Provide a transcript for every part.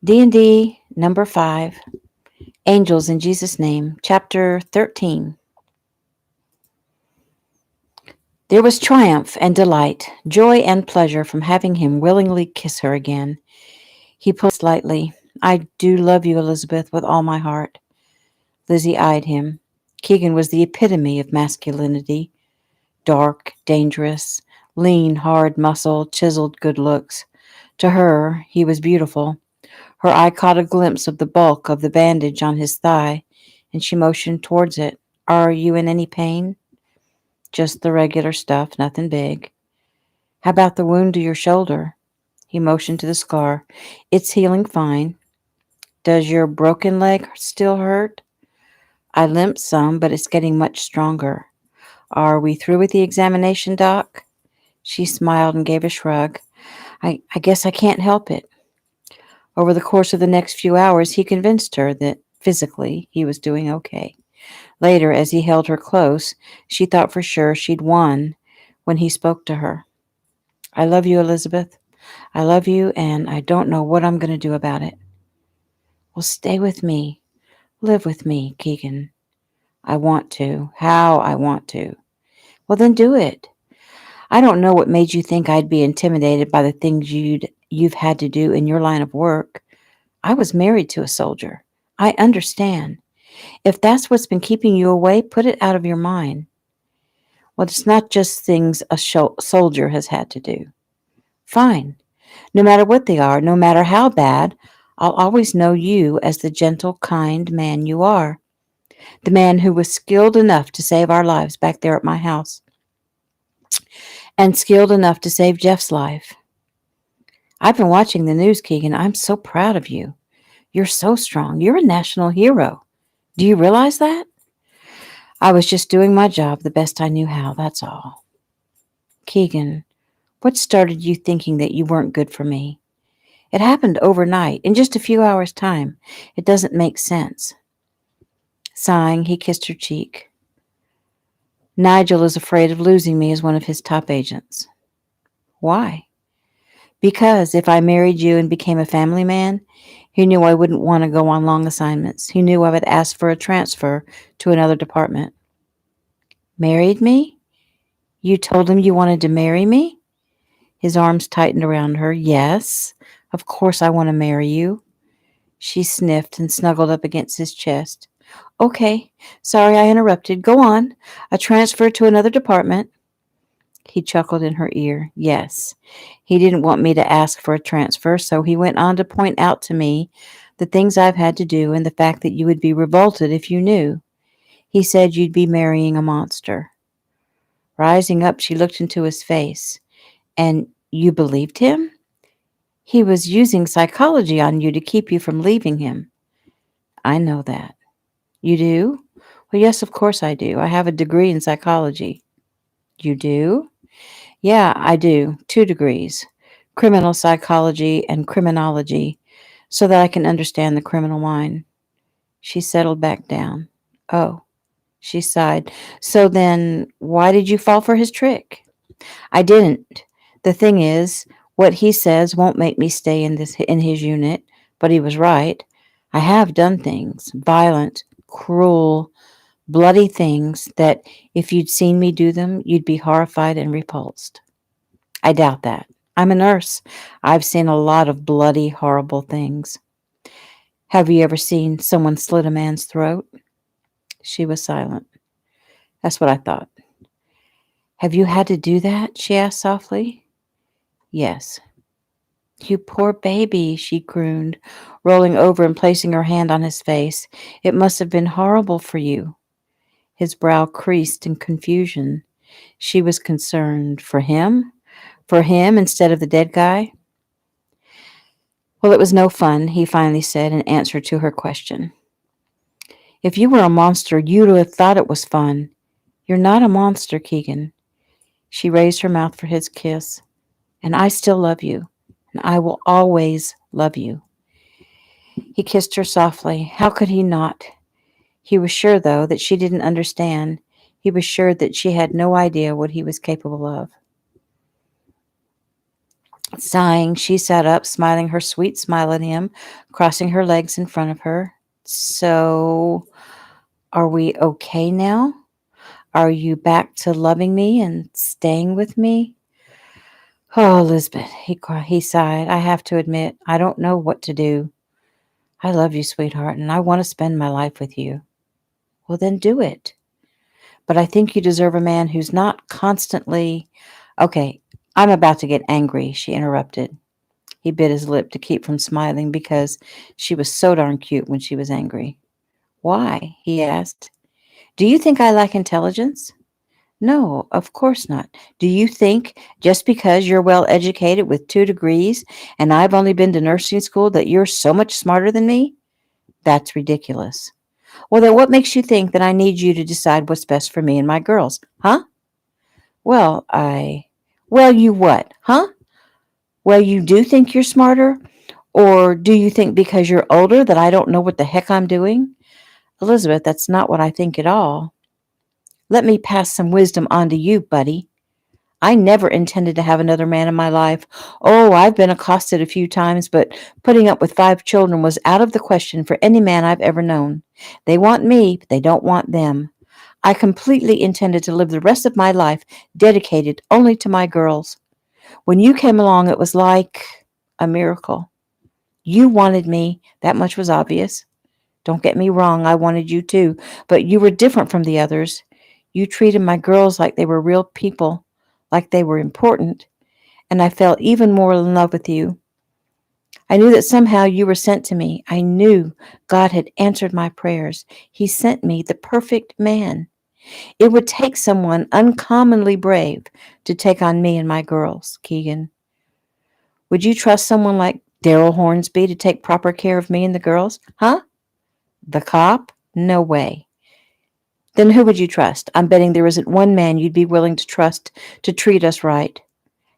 D&D number 5, Angels in Jesus' Name, Chapter 13. There was triumph and delight, joy and pleasure from having him willingly kiss her again. He pulled lightly. I do love you, Elizabeth, with all my heart. Lizzie eyed him. Keegan was the epitome of masculinity. Dark, dangerous, lean, hard muscle, chiseled good looks. To her, he was beautiful. Her eye caught a glimpse of the bulk of the bandage on his thigh, and she motioned towards it. Are you in any pain? Just the regular stuff, nothing big. How about the wound to your shoulder? He motioned to the scar. It's healing fine. Does your broken leg still hurt? I limped some, but it's getting much stronger. Are we through with the examination, Doc? She smiled and gave a shrug. I guess I can't help it. Over the course of the next few hours, he convinced her that physically he was doing okay. Later, as he held her close, she thought for sure she'd won when he spoke to her. I love you, Elizabeth. I love you, and I don't know what I'm going to do about it. Well, stay with me. Live with me, Keegan. I want to. How I want to. Well, then do it. I don't know what made you think I'd be intimidated by the things you've had to do in your line of work. I was married to a soldier. I understand. If that's what's been keeping you away, put it out of your mind. Well, it's not just things a soldier has had to do. Fine. No matter what they are, no matter how bad, I'll always know you as the gentle, kind man you are. The man who was skilled enough to save our lives back there at my house. And skilled enough to save Jeff's life. I've been watching the news, Keegan. I'm so proud of you. You're so strong. You're a national hero. Do you realize that? I was just doing my job the best I knew how, that's all. Keegan, what started you thinking that you weren't good for me? It happened overnight, in just a few hours' time. It doesn't make sense. Sighing, he kissed her cheek. Nigel is afraid of losing me as one of his top agents. Why? Because if I married you and became a family man, he knew I wouldn't want to go on long assignments. He knew I would ask for a transfer to another department. Married me? You told him you wanted to marry me? His arms tightened around her. Yes, of course I want to marry you. She sniffed and snuggled up against his chest. Okay, sorry I interrupted. Go on. A transfer to another department. He chuckled in her ear. Yes, he didn't want me to ask for a transfer, so he went on to point out to me the things I've had to do and the fact that you would be revolted if you knew. He said you'd be marrying a monster. Rising up, she looked into his face. And you believed him? He was using psychology on you to keep you from leaving him. I know that. You do? Well, yes, of course I do. I have a degree in psychology. You do? Yeah, I do. 2 degrees. Criminal psychology and criminology, so that I can understand the criminal mind. She settled back down. Oh, she sighed. So then, why did you fall for his trick? I didn't. The thing is, what he says won't make me stay in his unit, but he was right. I have done things, violent, cruel, bloody things that if you'd seen me do them, you'd be horrified and repulsed. I doubt that. I'm a nurse. I've seen a lot of bloody, horrible things. Have you ever seen someone slit a man's throat? She was silent. That's what I thought. Have you had to do that? She asked softly. Yes. You poor baby, she crooned, rolling over and placing her hand on his face. It must have been horrible for you. His brow creased in confusion. She was concerned. For him? For him instead of the dead guy? Well, it was no fun, he finally said in answer to her question. If you were a monster, you'd have thought it was fun. You're not a monster, Keegan. She raised her mouth for his kiss. And I still love you. And I will always love you. He kissed her softly. How could he not? He was sure, though, that she didn't understand. He was sure that she had no idea what he was capable of. Sighing, she sat up, smiling her sweet smile at him, crossing her legs in front of her. So, are we okay now? Are you back to loving me and staying with me? Oh, Elizabeth, he sighed. I have to admit, I don't know what to do. I love you, sweetheart, and I want to spend my life with you. Well, then do it. But I think you deserve a man who's not constantly. Okay, I'm about to get angry, she interrupted. He bit his lip to keep from smiling because she was so darn cute when she was angry. Why? He asked. Do you think I lack intelligence? No, of course not. Do you think just because you're well educated with 2 degrees and I've only been to nursing school that you're so much smarter than me? That's ridiculous. Well, then what makes you think that I need you to decide what's best for me and my girls? Huh? Well, Well, you what? Huh? Well, you do think you're smarter? Or do you think because you're older that I don't know what the heck I'm doing? Elizabeth, that's not what I think at all. Let me pass some wisdom on to you, buddy. I never intended to have another man in my life. Oh, I've been accosted a few times, but putting up with 5 children was out of the question for any man I've ever known. They want me, but they don't want them. I completely intended to live the rest of my life dedicated only to my girls. When you came along, it was like a miracle. You wanted me, that much was obvious. Don't get me wrong, I wanted you too, but you were different from the others. You treated my girls like they were real people, like they were important, and I fell even more in love with you. I knew that somehow you were sent to me. I knew God had answered my prayers. He sent me the perfect man. It would take someone uncommonly brave to take on me and my girls, Keegan. Would you trust someone like Daryl Hornsby to take proper care of me and the girls? Huh? The cop? No way. Then who would you trust? I'm betting there isn't one man you'd be willing to trust to treat us right.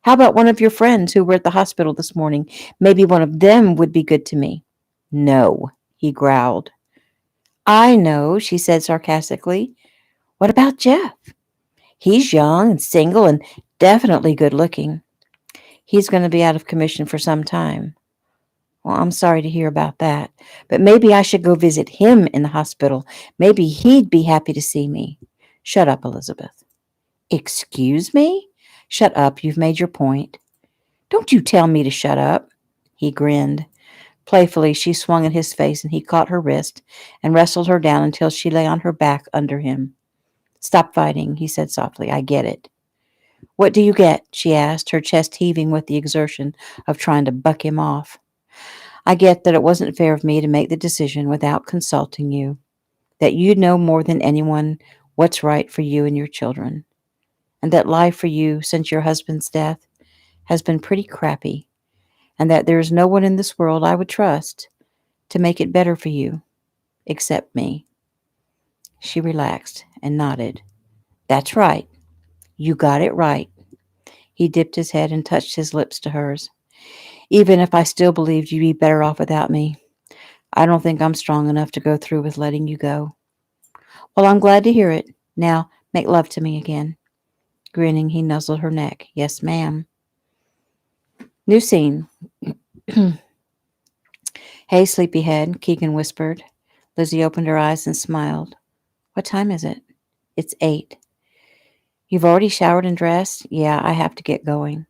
How about one of your friends who were at the hospital this morning? Maybe one of them would be good to me. No, he growled. I know, she said sarcastically. What about Jeff? He's young and single and definitely good looking. He's going to be out of commission for some time. Well, I'm sorry to hear about that, but maybe I should go visit him in the hospital. Maybe he'd be happy to see me. Shut up, Elizabeth. Excuse me? Shut up, you've made your point. Don't you tell me to shut up. He grinned. Playfully, she swung at his face and he caught her wrist and wrestled her down until she lay on her back under him. Stop fighting, he said softly. I get it. What do you get? She asked, her chest heaving with the exertion of trying to buck him off. I get that it wasn't fair of me to make the decision without consulting you, that you know more than anyone what's right for you and your children, and that life for you since your husband's death has been pretty crappy, and that there is no one in this world I would trust to make it better for you, except me. She relaxed and nodded. That's right. You got it right. He dipped his head and touched his lips to hers. Even if I still believed you'd be better off without me, I don't think I'm strong enough to go through with letting you go. Well, I'm glad to hear it. Now, make love to me again. Grinning, he nuzzled her neck. Yes, ma'am. New scene. Hey, sleepyhead, Keegan whispered. Lizzie opened her eyes and smiled. What time is it? It's 8. You've already showered and dressed? Yeah, I have to get going.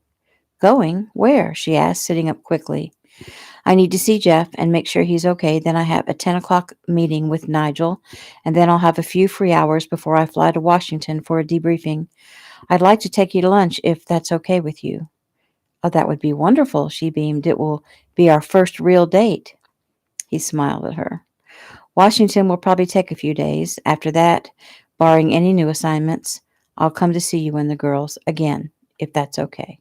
Going? Where? She asked, sitting up quickly. I need to see Jeff and make sure he's okay. Then I have a 10 o'clock meeting with Nigel, and then I'll have a few free hours before I fly to Washington for a debriefing. I'd like to take you to lunch if that's okay with you. Oh, that would be wonderful, she beamed. It will be our first real date. He smiled at her. Washington will probably take a few days. After that, barring any new assignments, I'll come to see you and the girls again, if that's okay.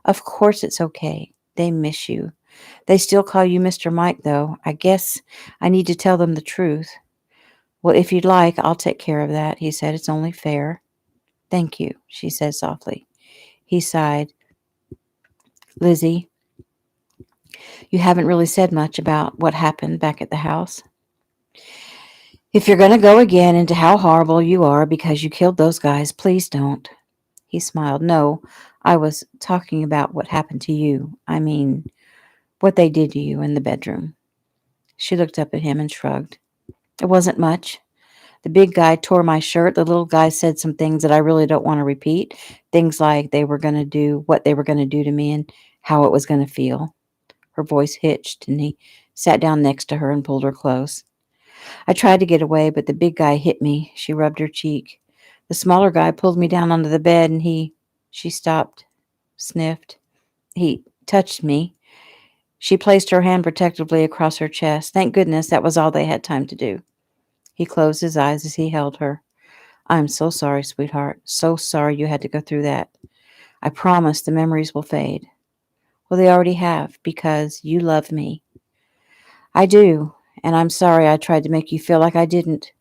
Of course it's okay. They miss you. They still call you Mr. Mike, though. I guess I need to tell them the truth. Well, if you'd like, I'll take care of that, he said. It's only fair. Thank you, she said softly. He sighed. Lizzie, you haven't really said much about what happened back at the house. If you're going to go again into how horrible you are because you killed those guys, please don't. He smiled. No, I was talking about what happened to you. I mean, what they did to you in the bedroom. She looked up at him and shrugged. It wasn't much. The big guy tore my shirt. The little guy said some things that I really don't want to repeat. Things like they were going to do what they were going to do to me and how it was going to feel. Her voice hitched, and he sat down next to her and pulled her close. I tried to get away, but the big guy hit me. She rubbed her cheek. The smaller guy pulled me down onto the bed, and she stopped, sniffed. He touched me. She placed her hand protectively across her chest. Thank goodness that was all they had time to do. He closed his eyes as he held her. I'm so sorry, sweetheart. So sorry you had to go through that. I promise the memories will fade. Well, they already have, because you love me. I do, and I'm sorry I tried to make you feel like I didn't.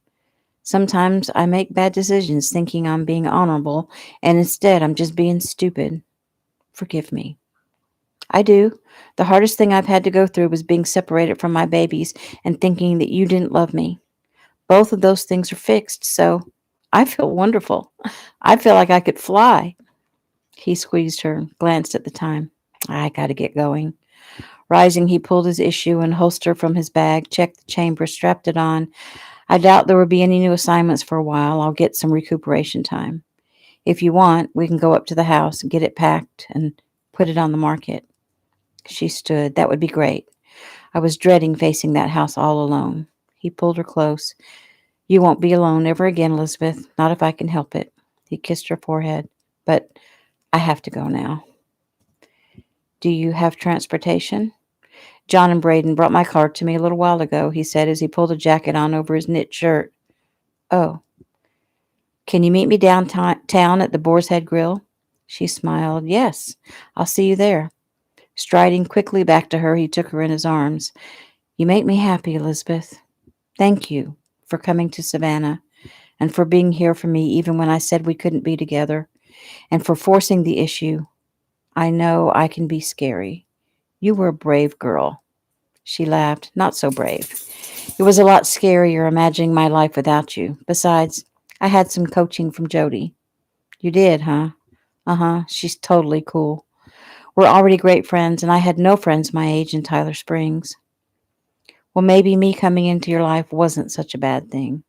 Sometimes I make bad decisions thinking I'm being honorable, and instead I'm just being stupid. Forgive me. I do. The hardest thing I've had to go through was being separated from my babies and thinking that you didn't love me. Both of those things are fixed, so I feel wonderful. I feel like I could fly. He squeezed her, glanced at the time. I gotta get going. Rising, he pulled his issue and holster from his bag, checked the chamber, strapped it on. I doubt there will be any new assignments for a while. I'll get some recuperation time. If you want, we can go up to the house and get it packed and put it on the market. She stood. That would be great. I was dreading facing that house all alone. He pulled her close. You won't be alone ever again, Elizabeth. Not if I can help it. He kissed her forehead. But I have to go now. Do you have transportation? John and Braden brought my car to me a little while ago, he said as he pulled a jacket on over his knit shirt. Oh. Can you meet me downtown at the Boar's Head Grill? She smiled. Yes, I'll see you there. Striding quickly back to her, he took her in his arms. You make me happy, Elizabeth. Thank you for coming to Savannah and for being here for me even when I said we couldn't be together and for forcing the issue. I know I can be scary. You were a brave girl. She laughed. Not so brave. It was a lot scarier imagining my life without you. Besides, I had some coaching from Jody. You did, huh? Uh-huh. She's totally cool. We're already great friends, and I had no friends my age in Tyler Springs. Well, maybe me coming into your life wasn't such a bad thing.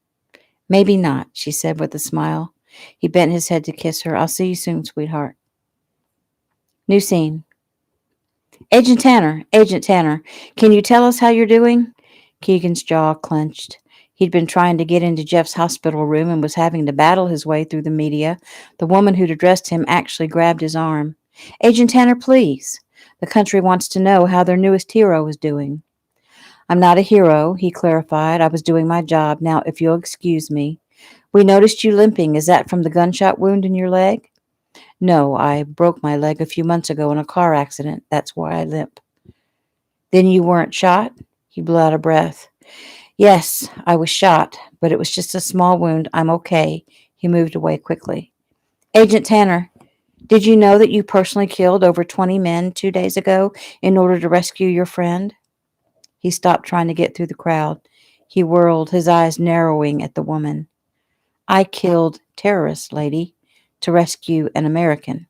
Maybe not, she said with a smile. He bent his head to kiss her. I'll see you soon, sweetheart. New scene. Agent Tanner, can you tell us how you're doing? Keegan's jaw clenched. He'd been trying to get into Jeff's hospital room and was having to battle his way through the media. The woman who'd addressed him actually grabbed his arm. Agent Tanner, please. The country wants to know how their newest hero is doing. I'm not a hero, he clarified. I was doing my job. Now, if you'll excuse me. We noticed you limping. Is that from the gunshot wound in your leg? No, I broke my leg a few months ago in a car accident. That's why I limp. Then you weren't shot? He blew out a breath. Yes, I was shot, but it was just a small wound. I'm okay. He moved away quickly. Agent Tanner, did you know that you personally killed over 20 men 2 days ago in order to rescue your friend? He stopped trying to get through the crowd. He whirled, his eyes narrowing at the woman. I killed terrorists, lady, to rescue an American.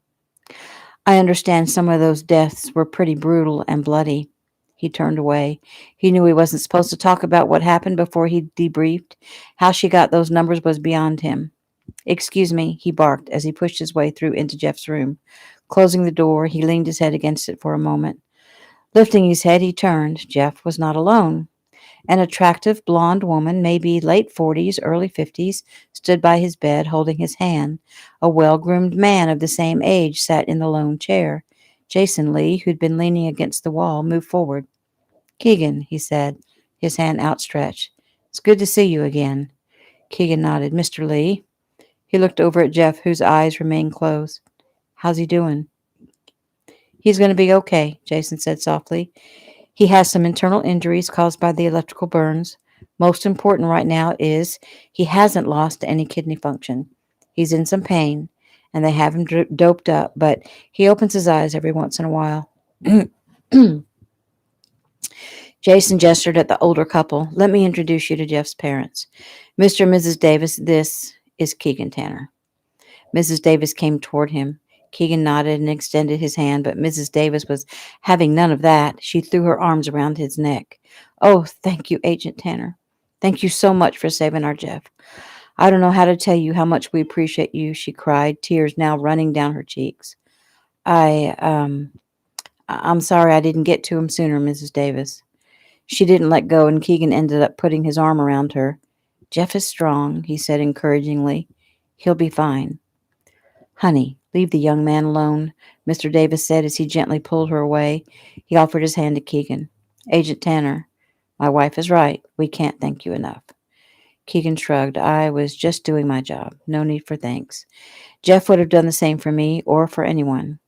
I understand some of those deaths were pretty brutal and bloody. He turned away. He knew he wasn't supposed to talk about what happened before he debriefed. How she got those numbers was beyond him. Excuse me, he barked as he pushed his way through into Jeff's room. Closing the door, he leaned his head against it for a moment. Lifting his head, he turned. Jeff was not alone. An attractive blonde woman, maybe late 40s, early 50s, stood by his bed holding his hand. A well-groomed man of the same age sat in the lone chair. Jason Lee, who'd been leaning against the wall, moved forward. Keegan, he said, his hand outstretched. It's good to see you again. Keegan nodded. Mr. Lee. He looked over at Jeff, whose eyes remained closed. How's he doing? He's going to be okay, Jason said softly. He has some internal injuries caused by the electrical burns. Most important right now is he hasn't lost any kidney function. He's in some pain, and they have him doped up, but he opens his eyes every once in a while. Jason gestured at the older couple. Let me introduce you to Jeff's parents. Mr. and Mrs. Davis, this is Keegan Tanner. Mrs. Davis came toward him. Keegan nodded and extended his hand, but Mrs. Davis was having none of that. She threw her arms around his neck. Oh, thank you, Agent Tanner. Thank you so much for saving our Jeff. I don't know how to tell you how much we appreciate you, she cried, tears now running down her cheeks. I'm sorry I didn't get to him sooner, Mrs. Davis. She didn't let go, and Keegan ended up putting his arm around her. Jeff is strong, he said encouragingly. He'll be fine. Honey, leave the young man alone, Mr. Davis said as he gently pulled her away. He offered his hand to Keegan. Agent Tanner, my wife is right. We can't thank you enough. Keegan shrugged. I was just doing my job. No need for thanks. Jeff would have done the same for me or for anyone.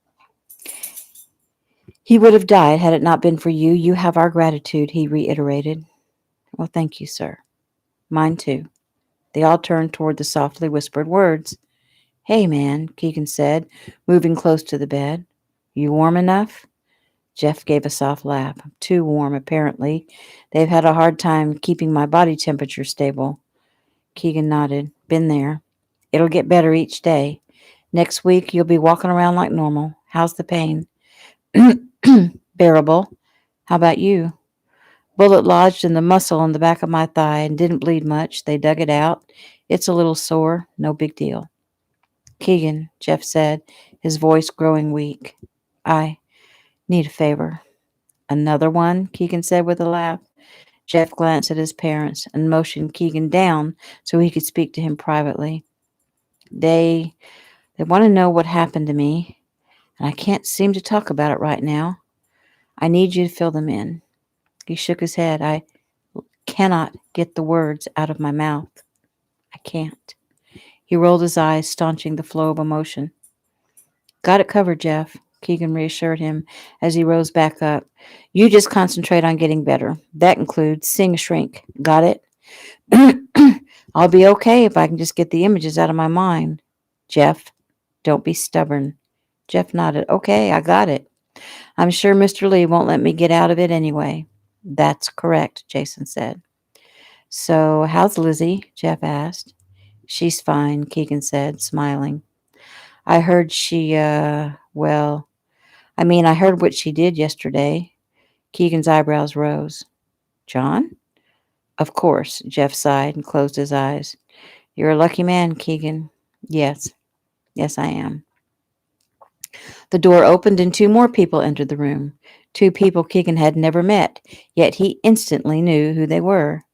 He would have died had it not been for you. You have our gratitude, he reiterated. Well, thank you, sir. Mine too. They all turned toward the softly whispered words. Hey, man, Keegan said, moving close to the bed. You warm enough? Jeff gave a soft laugh. Too warm, apparently. They've had a hard time keeping my body temperature stable. Keegan nodded. Been there. It'll get better each day. Next week, you'll be walking around like normal. How's the pain? Bearable. How about you? Bullet lodged in the muscle on the back of my thigh and didn't bleed much. They dug it out. It's a little sore. No big deal. Keegan, Jeff said, his voice growing weak. I need a favor. Another one? Keegan said with a laugh. Jeff glanced at his parents and motioned Keegan down so he could speak to him privately. They want to know what happened to me, and I can't seem to talk about it right now. I need you to fill them in. He shook his head. I cannot get the words out of my mouth. I can't. He rolled his eyes, staunching the flow of emotion. Got it covered, Jeff, Keegan reassured him as he rose back up. You just concentrate on getting better. That includes seeing a shrink. Got it? I'll be okay if I can just get the images out of my mind. Jeff, don't be stubborn. Jeff nodded. Okay, I got it. I'm sure Mr. Lee won't let me get out of it anyway. That's correct, Jason said. So, how's Lizzie? Jeff asked. She's fine, Keegan said, smiling. I heard I heard what she did yesterday. Keegan's eyebrows rose. John? Of course, Jeff sighed and closed his eyes. You're a lucky man, Keegan. Yes. Yes, I am. The door opened and two more people entered the room. Two people Keegan had never met, yet he instantly knew who they were.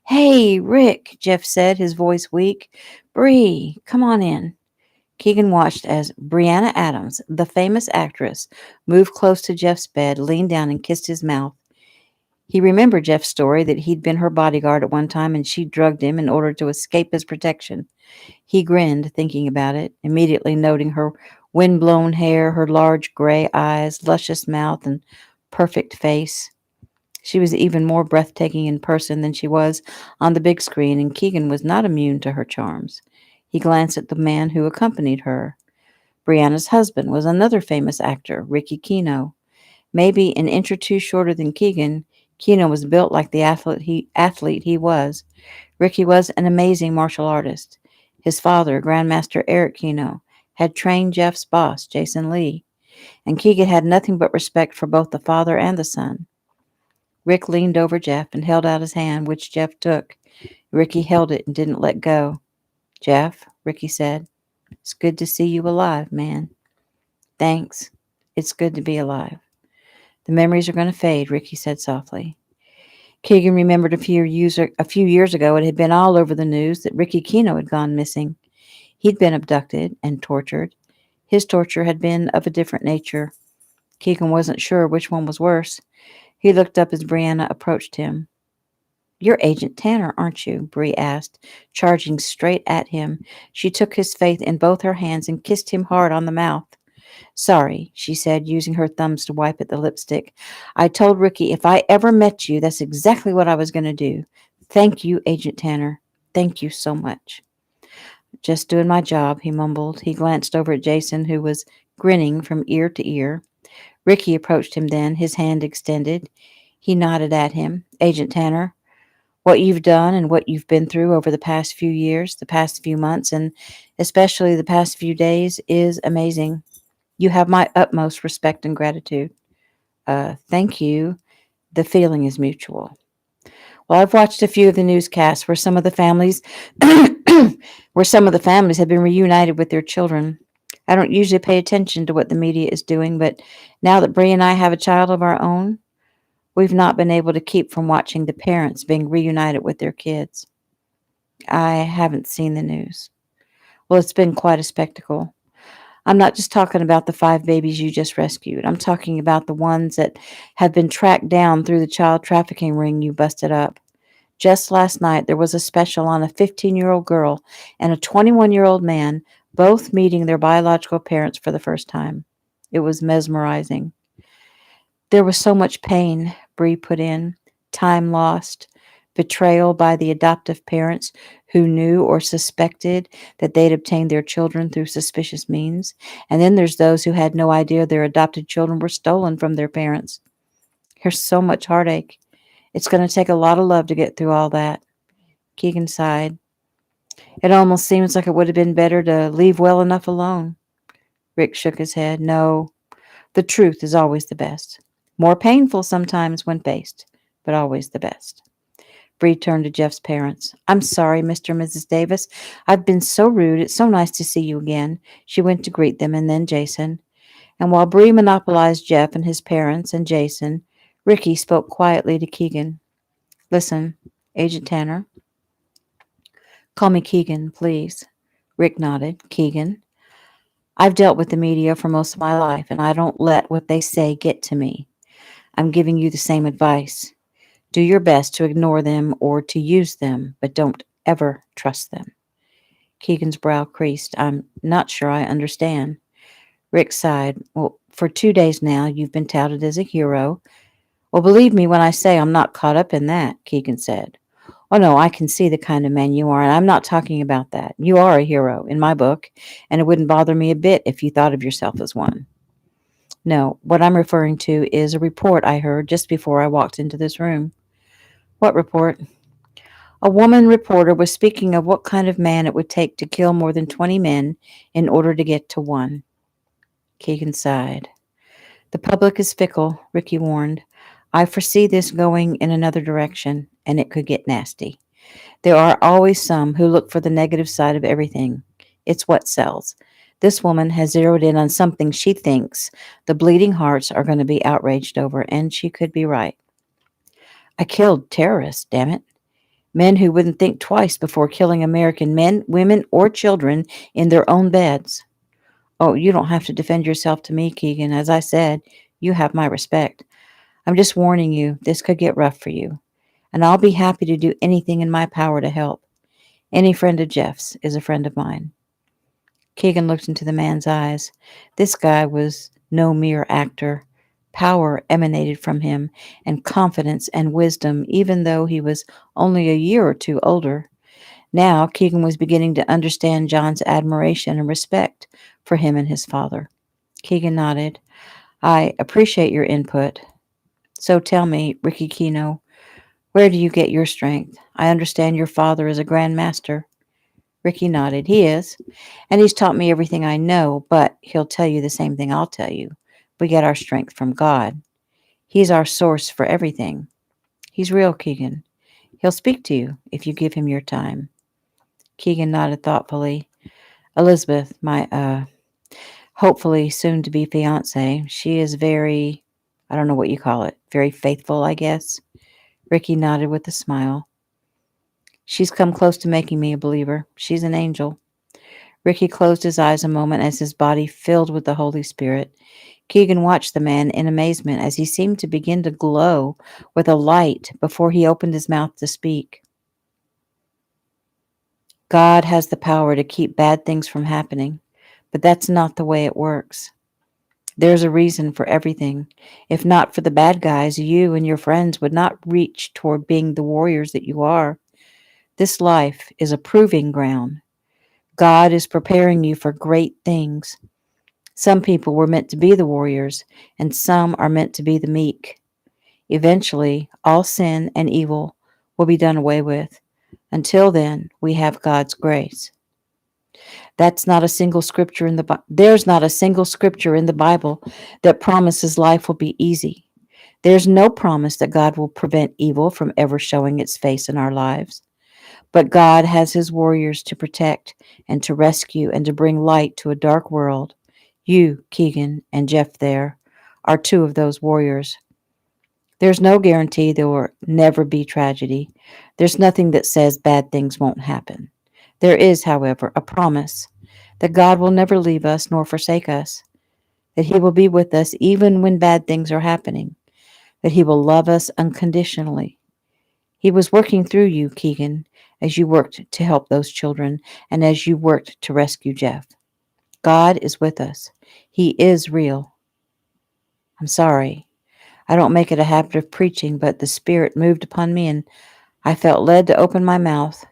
Hey, Rick, Jeff said, his voice weak. Bree, come on in. Keegan watched as Brianna Adams, the famous actress, moved close to Jeff's bed, leaned down, and kissed his mouth. He remembered Jeff's story that he'd been her bodyguard at one time and she drugged him in order to escape his protection. He grinned, thinking about it, immediately noting her wind-blown hair, her large gray eyes, luscious mouth, and perfect face. She was even more breathtaking in person than she was on the big screen, and Keegan was not immune to her charms. He glanced at the man who accompanied her. Brianna's husband was another famous actor, Ricky Kino. Maybe an inch or two shorter than Keegan, Kino was built like the athlete he was. Ricky was an amazing martial artist. His father, Grandmaster Eric Kino, had trained Jeff's boss, Jason Lee, and Keegan had nothing but respect for both the father and the son. Rick leaned over Jeff and held out his hand, which Jeff took. Ricky held it and didn't let go. Jeff, Ricky said, it's good to see you alive, man. Thanks. It's good to be alive. The memories are going to fade, Ricky said softly. Keegan remembered a few years ago it had been all over the news that Ricky Kino had gone missing. He'd been abducted and tortured. His torture had been of a different nature. Keegan wasn't sure which one was worse. He looked up as Brianna approached him. You're Agent Tanner, aren't you? Bree asked, charging straight at him. She took his face in both her hands and kissed him hard on the mouth. Sorry, she said, using her thumbs to wipe at the lipstick. I told Ricky if I ever met you, that's exactly what I was going to do. Thank you, Agent Tanner. Thank you so much. Just doing my job, he mumbled. He glanced over at Jason, who was grinning from ear to ear. Ricky approached him then, his hand extended. He nodded at him. Agent Tanner, What you've done and what you've been through over the past few years, the past few months, and especially the past few days is amazing. You have my utmost respect and gratitude. Thank you. The feeling is mutual. Well, I've watched a few of the newscasts where some of the families have been reunited with their children. I don't usually pay attention to what the media is doing, but now that Bree and I have a child of our own, we've not been able to keep from watching the parents being reunited with their kids. I haven't seen the news. Well, it's been quite a spectacle. I'm not just talking about the 5 babies you just rescued. I'm talking about the ones that have been tracked down through the child trafficking ring you busted up. Just last night, there was a special on a 15-year-old girl and a 21-year-old man, both meeting their biological parents for the first time. It was mesmerizing. There was so much pain, Bree put in, time lost, betrayal by the adoptive parents who knew or suspected that they'd obtained their children through suspicious means. And then there's those who had no idea their adopted children were stolen from their parents. There's so much heartache. It's going to take a lot of love to get through all that. Keegan sighed. It almost seems like it would have been better to leave well enough alone. Rick shook his head. No, the truth is always the best. More painful sometimes when faced, but always the best. Bree turned to Jeff's parents. I'm sorry, Mr. and Mrs. Davis. I've been so rude. It's so nice to see you again. She went to greet them and then Jason. And while Bree monopolized Jeff and his parents and Jason, Ricky spoke quietly to Keegan. Listen, Agent Tanner. Call me Keegan, please. Rick nodded. Keegan. I've dealt with the media for most of my life, and I don't let what they say get to me. I'm giving you the same advice. Do your best to ignore them or to use them, but don't ever trust them. Keegan's brow creased. I'm not sure I understand. Rick sighed. Well, for 2 days now, you've been touted as a hero. Well, believe me when I say I'm not caught up in that, Keegan said. Oh, no, I can see the kind of man you are, and I'm not talking about that. You are a hero in my book, and it wouldn't bother me a bit if you thought of yourself as one. No, what I'm referring to is a report I heard just before I walked into this room. What report? A woman reporter was speaking of what kind of man it would take to kill more than 20 men in order to get to one. Keegan sighed. The public is fickle, Ricky warned. I foresee this going in another direction, and it could get nasty. There are always some who look for the negative side of everything. It's what sells. This woman has zeroed in on something she thinks the bleeding hearts are going to be outraged over, and she could be right. I killed terrorists, damn it. Men who wouldn't think twice before killing American men, women, or children in their own beds. Oh, you don't have to defend yourself to me, Keegan. As I said, you have my respect. I'm just warning you, this could get rough for you. And I'll be happy to do anything in my power to help. Any friend of Jeff's is a friend of mine. Keegan looked into the man's eyes. This guy was no mere actor. Power emanated from him, and confidence and wisdom, even though he was only a year or two older. Now Keegan was beginning to understand John's admiration and respect for him and his father. Keegan nodded. I appreciate your input. So tell me, Ricky Kino, where do you get your strength? I understand your father is a grand master. Ricky nodded. He is, and he's taught me everything I know, but he'll tell you the same thing I'll tell you. We get our strength from God. He's our source for everything. He's real, Keegan. He'll speak to you if you give him your time. Keegan nodded thoughtfully. Elizabeth, my hopefully soon to be fiance, she is very, I don't know what you call it, very faithful, I guess. Ricky nodded with a smile. She's come close to making me a believer. She's an angel. Ricky closed his eyes a moment as his body filled with the Holy Spirit. Keegan watched the man in amazement as he seemed to begin to glow with a light before he opened his mouth to speak. God has the power to keep bad things from happening, but that's not the way it works. There's a reason for everything. If not for the bad guys, you and your friends would not reach toward being the warriors that you are. This life is a proving ground. God is preparing you for great things. Some people were meant to be the warriors, and some are meant to be the meek. Eventually, all sin and evil will be done away with. Until then, we have God's grace. That's not a single scripture in the There's not a single scripture in the Bible that promises life will be easy. There's no promise that God will prevent evil from ever showing its face in our lives. But God has his warriors to protect and to rescue and to bring light to a dark world. You, Keegan, and Jeff there are two of those warriors. There's no guarantee there will never be tragedy. There's nothing that says bad things won't happen. There is, however, a promise that God will never leave us nor forsake us, that he will be with us even when bad things are happening, that he will love us unconditionally. He was working through you, Keegan, as you worked to help those children and as you worked to rescue Jeff. God is with us. He is real. I'm sorry. I don't make it a habit of preaching, but the Spirit moved upon me and I felt led to open my mouth.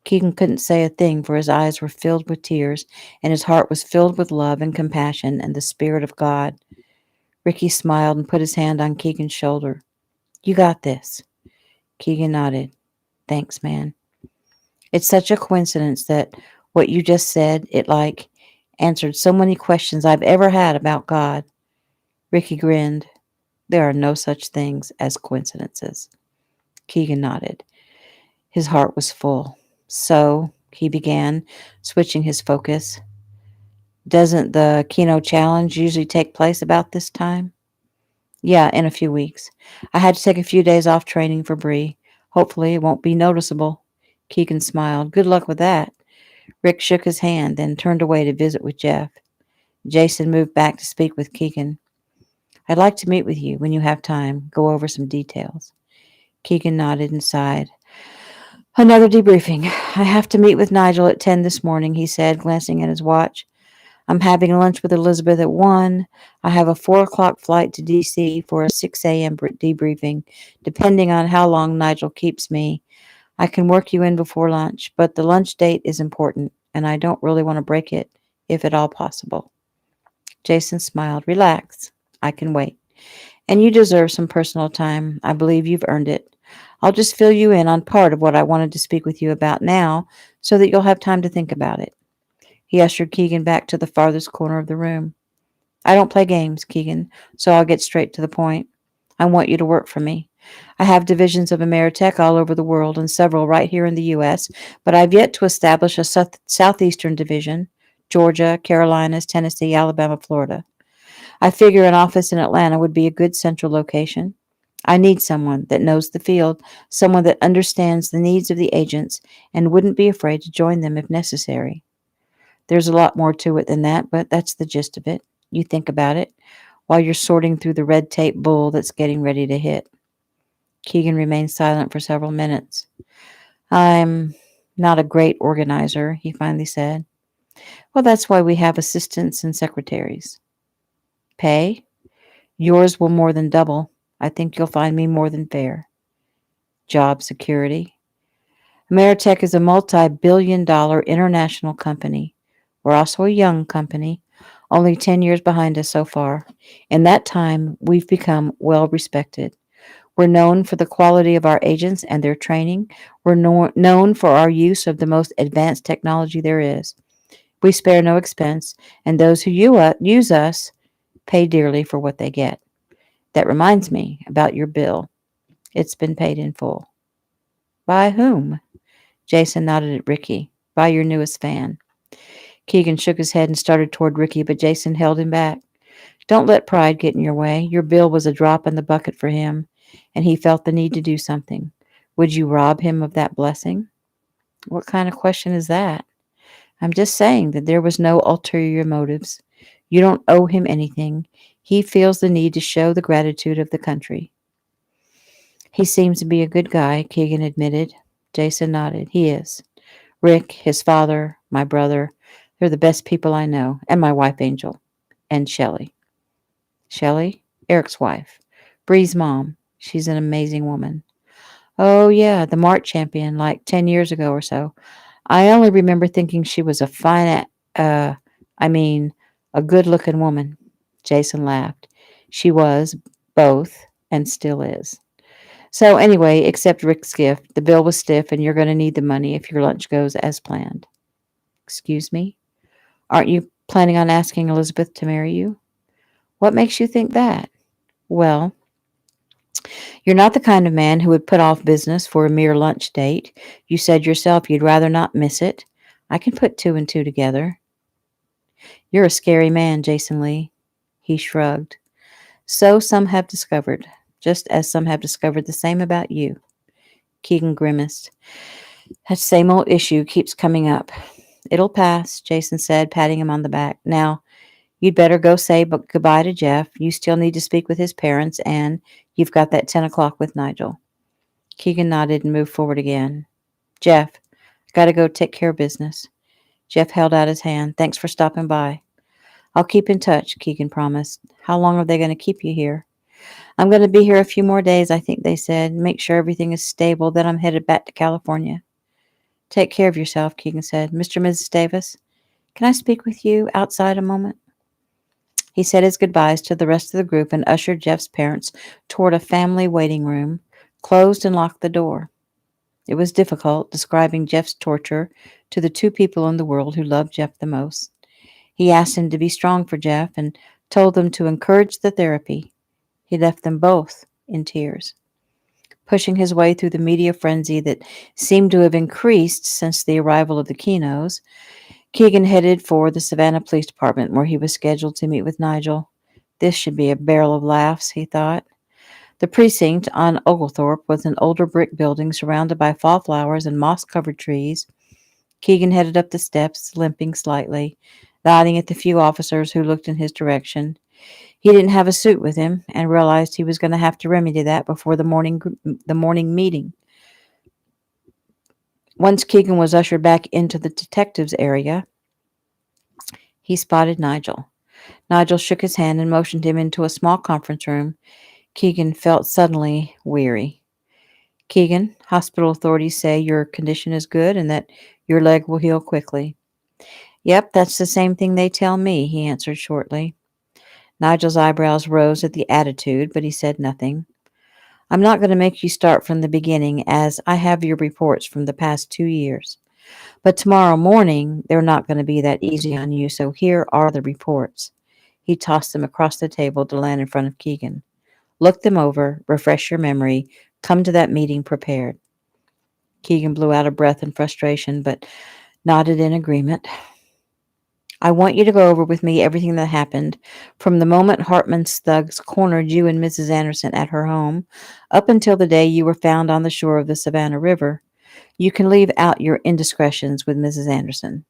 Keegan couldn't say a thing, for his eyes were filled with tears, and his heart was filled with love and compassion and the Spirit of God. Ricky smiled and put his hand on Keegan's shoulder. You got this. Keegan nodded. Thanks, man. It's such a coincidence that what you just said, it like answered so many questions I've ever had about God. Ricky grinned. There are no such things as coincidences. Keegan nodded. His heart was full. So, he began, switching his focus. Doesn't the Keno Challenge usually take place about this time? Yeah, in a few weeks. I had to take a few days off training for Bree. Hopefully it won't be noticeable. Keegan smiled. Good luck with that. Rick shook his hand, then turned away to visit with Jeff. Jason moved back to speak with Keegan. I'd like to meet with you when you have time, go over some details. Keegan nodded and sighed. Another debriefing. I have to meet with Nigel at 10 this morning, he said, glancing at his watch. I'm having lunch with Elizabeth at 1. I have a 4 o'clock flight to D.C. for a 6 a.m. debriefing, depending on how long Nigel keeps me. I can work you in before lunch, but the lunch date is important, and I don't really want to break it, if at all possible. Jason smiled. Relax. I can wait. And you deserve some personal time. I believe you've earned it. I'll just fill you in on part of what I wanted to speak with you about now, so that you'll have time to think about it. He ushered Keegan back to the farthest corner of the room. I don't play games, Keegan, so I'll get straight to the point. I want you to work for me. I have divisions of Ameritech all over the world and several right here in the U.S., but I've yet to establish a southeastern division: Georgia, Carolinas, Tennessee, Alabama, Florida. I figure an office in Atlanta would be a good central location. I need someone that knows the field, someone that understands the needs of the agents and wouldn't be afraid to join them if necessary. There's a lot more to it than that, but that's the gist of it. You think about it while you're sorting through the red tape bull that's getting ready to hit. Keegan remained silent for several minutes. I'm not a great organizer, he finally said. Well, that's why we have assistants and secretaries. Pay? Yours will more than double. I think you'll find me more than fair. Job security? Ameritech is a multi-billion-dollar international company. We're also a young company, only 10 years behind us so far. In that time, we've become well respected. We're known for the quality of our agents and their training. We're known for our use of the most advanced technology there is. We spare no expense, and those who use us pay dearly for what they get. That reminds me about your bill. It's been paid in full. By whom? Jason nodded at Ricky. By your newest fan. Keegan shook his head and started toward Ricky, but Jason held him back. Don't let pride get in your way. Your bill was a drop in the bucket for him, and he felt the need to do something. Would you rob him of that blessing? What kind of question is that? I'm just saying that there was no ulterior motives. You don't owe him anything. He feels the need to show the gratitude of the country. He seems to be a good guy, Keegan admitted. Jason nodded. He is. Rick, his father, my brother, they're the best people I know, and my wife, Angel, and Shelley. Shelley? Eric's wife. Bree's mom. She's an amazing woman. Oh, yeah, the Mart champion, like 10 years ago or so. I only remember thinking she was a fine, I mean, a good-looking woman. Jason laughed. She was, both, and still is. So anyway, accept Rick's gift. The bill was stiff, and you're going to need the money if your lunch goes as planned. Excuse me? Aren't you planning on asking Elizabeth to marry you? What makes you think that? Well, you're not the kind of man who would put off business for a mere lunch date. You said yourself you'd rather not miss it. I can put two and two together. You're a scary man, Jason Lee. He shrugged. So some have discovered, just as some have discovered the same about you. Keegan grimaced. That same old issue keeps coming up. It'll pass, Jason said, patting him on the back. Now, you'd better go say goodbye to Jeff. You still need to speak with his parents, and you've got that 10 o'clock with Nigel. Keegan nodded and moved forward again. Jeff, I gotta go take care of business. Jeff held out his hand. Thanks for stopping by. I'll keep in touch, Keegan promised. How long are they going to keep you here? I'm going to be here a few more days, I think they said. Make sure everything is stable, then I'm headed back to California. Take care of yourself, Keegan said. Mr. and Mrs. Davis, can I speak with you outside a moment? He said his goodbyes to the rest of the group and ushered Jeff's parents toward a family waiting room, closed and locked the door. It was difficult describing Jeff's torture to the two people in the world who loved Jeff the most. He asked him to be strong for Jeff and told them to encourage the therapy. He left them both in tears. Pushing his way through the media frenzy that seemed to have increased since the arrival of the Kenos, Keegan headed for the Savannah Police Department, where he was scheduled to meet with Nigel. This should be a barrel of laughs, he thought. The precinct on Oglethorpe was an older brick building surrounded by fall flowers and moss-covered trees. Keegan headed up the steps, limping slightly, nodding at the few officers who looked in his direction. He didn't have a suit with him and realized he was going to have to remedy that before the morning meeting. Once Keegan was ushered back into the detective's area, he spotted Nigel. Nigel shook his hand and motioned him into a small conference room. Keegan felt suddenly weary. Keegan, hospital authorities say your condition is good and that your leg will heal quickly. Yep, that's the same thing they tell me, he answered shortly. Nigel's eyebrows rose at the attitude, but he said nothing. I'm not going to make you start from the beginning, as I have your reports from the past 2 years. But tomorrow morning, they're not going to be that easy on you, so here are the reports. He tossed them across the table to land in front of Keegan. Look them over, refresh your memory, come to that meeting prepared. Keegan blew out a breath in frustration, but nodded in agreement. I want you to go over with me everything that happened, from the moment Hartman's thugs cornered you and Mrs. Anderson at her home, up until the day you were found on the shore of the Savannah River. You can leave out your indiscretions with Mrs. Anderson.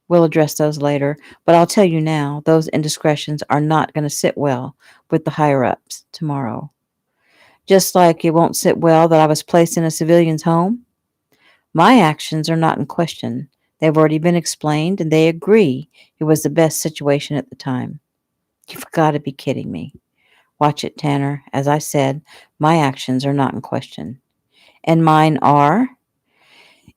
We'll address those later, but I'll tell you now, those indiscretions are not going to sit well with the higher-ups tomorrow. Just like it won't sit well that I was placed in a civilian's home. My actions are not in question. They've already been explained, and they agree it was the best situation at the time. You've got to be kidding me. Watch it, Tanner. As I said, my actions are not in question. And mine are?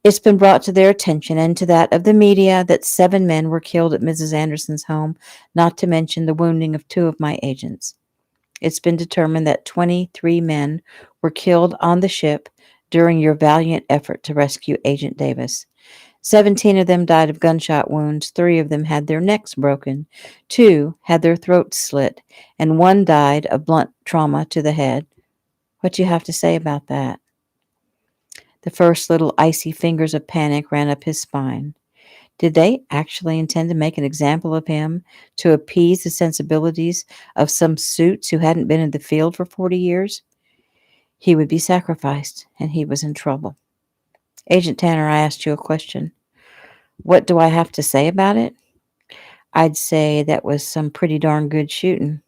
It's been brought to their attention and to that of the media that 7 men were killed at Mrs. Anderson's home, not to mention the wounding of 2 of my agents. It's been determined that 23 men were killed on the ship during your valiant effort to rescue Agent Davis. 17 of them died of gunshot wounds, 3 of them had their necks broken, 2 had their throats slit, and 1 died of blunt trauma to the head. What do you have to say about that? The first little icy fingers of panic ran up his spine. Did they actually intend to make an example of him to appease the sensibilities of some suits who hadn't been in the field for 40 years? He would be sacrificed, and he was in trouble. Agent Tanner, I asked you a question. What do I have to say about it? I'd say that was some pretty darn good shooting.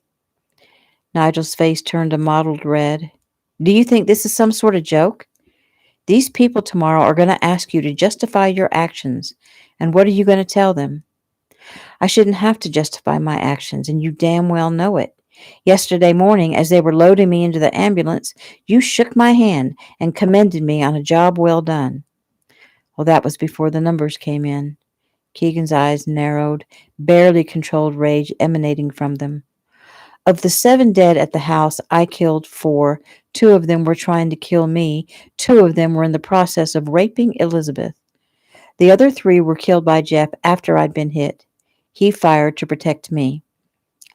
Nigel's face turned a mottled red. Do you think this is some sort of joke? These people tomorrow are going to ask you to justify your actions, and what are you going to tell them? I shouldn't have to justify my actions, and you damn well know it. Yesterday morning, as they were loading me into the ambulance, you shook my hand and commended me on a job well done. Well, that was before the numbers came in. Keegan's eyes narrowed, barely controlled rage emanating from them. Of the 7 dead at the house, I killed 4. 2 of them were trying to kill me. 2 of them were in the process of raping Elizabeth. The other 3 were killed by Jeff after I'd been hit. He fired to protect me.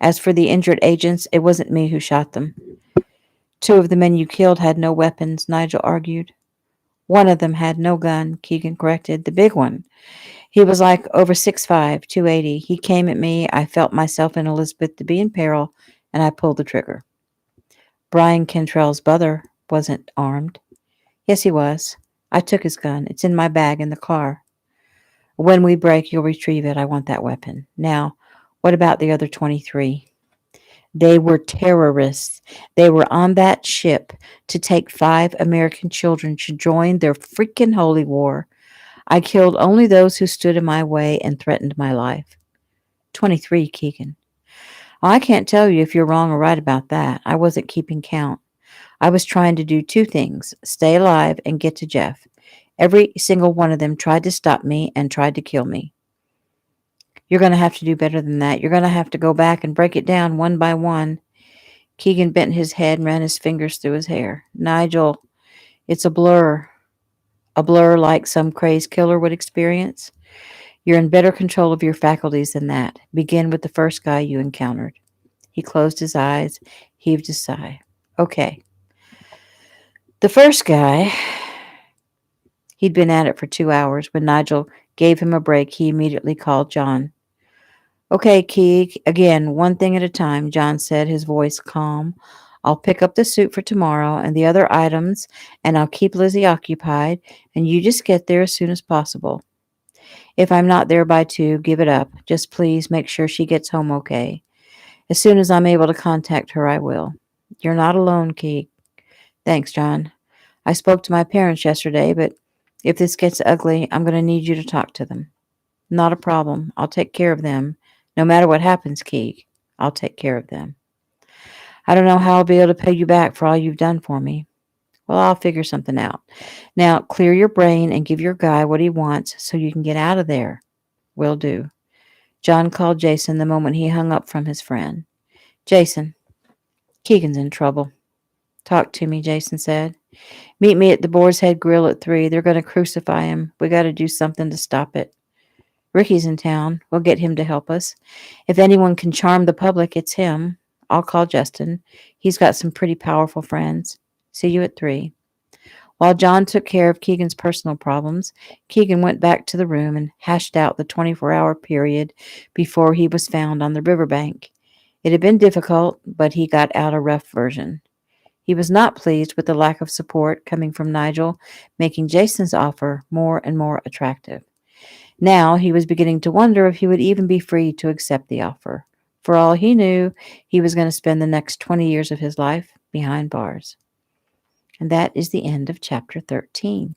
As for the injured agents, it wasn't me who shot them. 2 of the men you killed had no weapons, Nigel argued. 1 of them had no gun, Keegan corrected. The big one. He was like over 6'5", 280. He came at me. I felt myself and Elizabeth to be in peril, and I pulled the trigger. Brian Cantrell's brother wasn't armed. Yes, he was. I took his gun. It's in my bag in the car. When we break, you'll retrieve it. I want that weapon. Now, what about the other 23? They were terrorists. They were on that ship to take 5 American children to join their freaking holy war. I killed only those who stood in my way and threatened my life. 23, Keegan. I can't tell you if you're wrong or right about that. I wasn't keeping count. I was trying to do 2 things, stay alive and get to Jeff. Every single one of them tried to stop me and tried to kill me. You're going to have to do better than that. You're going to have to go back and break it down one by one. Keegan bent his head and ran his fingers through his hair. Nigel, it's a blur. A blur like some crazed killer would experience. You're in better control of your faculties than that. Begin with the first guy you encountered. He closed his eyes, heaved a sigh. Okay. The first guy, he'd been at it for 2 hours. When Nigel gave him a break, he immediately called John. Okay, Keeg, again, one thing at a time, John said, his voice calm. I'll pick up the suit for tomorrow and the other items, and I'll keep Lizzie occupied, and you just get there as soon as possible. If I'm not there by 2, give it up. Just please make sure she gets home okay. As soon as I'm able to contact her, I will. You're not alone, Keeg. Thanks, John. I spoke to my parents yesterday, but if this gets ugly, I'm going to need you to talk to them. Not a problem. I'll take care of them. No matter what happens, Keeg, I'll take care of them. I don't know how I'll be able to pay you back for all you've done for me. Well, I'll figure something out. Now, clear your brain and give your guy what he wants so you can get out of there. Will do. John called Jason the moment he hung up from his friend. Jason, Keegan's in trouble. Talk to me, Jason said. Meet me at the Boar's Head Grill at 3. They're going to crucify him. We got to do something to stop it. Ricky's in town. We'll get him to help us. If anyone can charm the public, it's him. I'll call Justin. He's got some pretty powerful friends. See you at 3. While John took care of Keegan's personal problems, Keegan went back to the room and hashed out the 24-hour period before he was found on the riverbank. It had been difficult, but he got out a rough version. He was not pleased with the lack of support coming from Nigel, making Jason's offer more and more attractive. Now he was beginning to wonder if he would even be free to accept the offer. For all he knew, he was going to spend the next 20 years of his life behind bars. And that is the end of chapter 13.